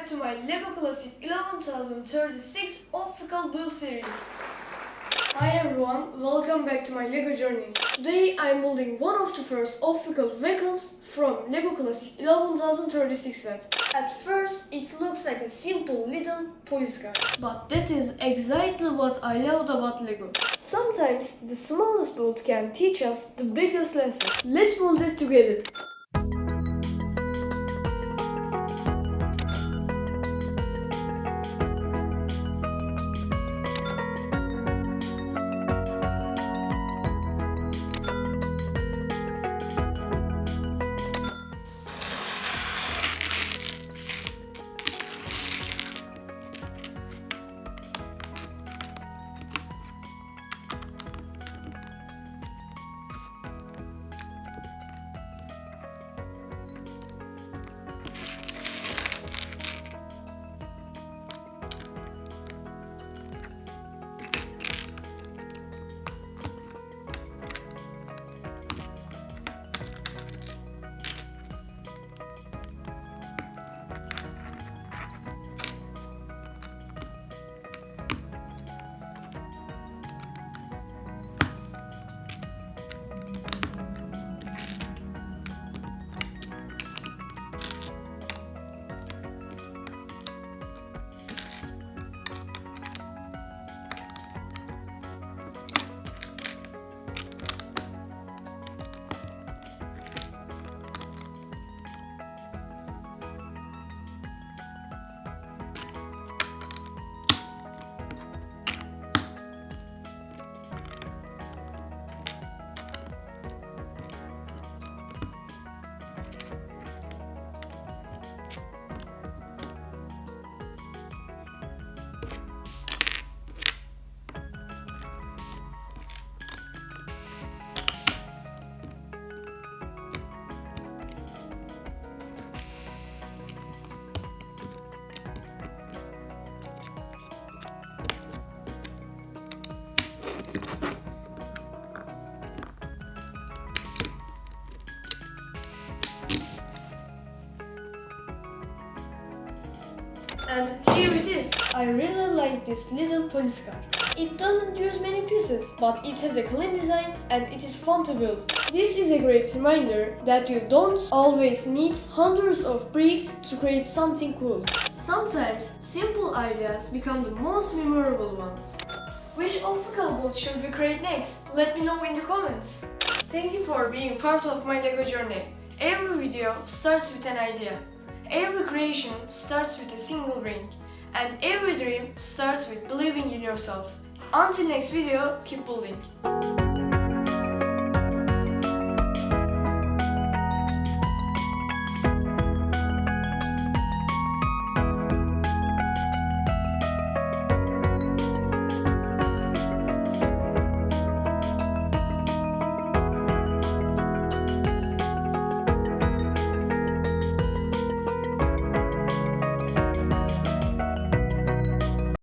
to my LEGO Classic 11036 optical build series. Hi everyone, welcome back to my LEGO journey. Today I'm building one of the first optical vehicles from LEGO Classic 11036 set. At first it looks like a simple little police car, but that is exactly what I loved about LEGO. Sometimes the smallest build can teach us the biggest lesson. Let's build it together. And here it is! I really like this little police car. It doesn't use many pieces, but it has a clean design and it is fun to build. This is a great reminder that you don't always need hundreds of bricks to create something cool. Sometimes simple ideas become the most memorable ones. Which optical build should we create next? Let me know in the comments. Thank you for being part of my LEGO journey. Every video starts with an idea. Every creation starts with a single ring, and every dream starts with believing in yourself. Until next video, keep building.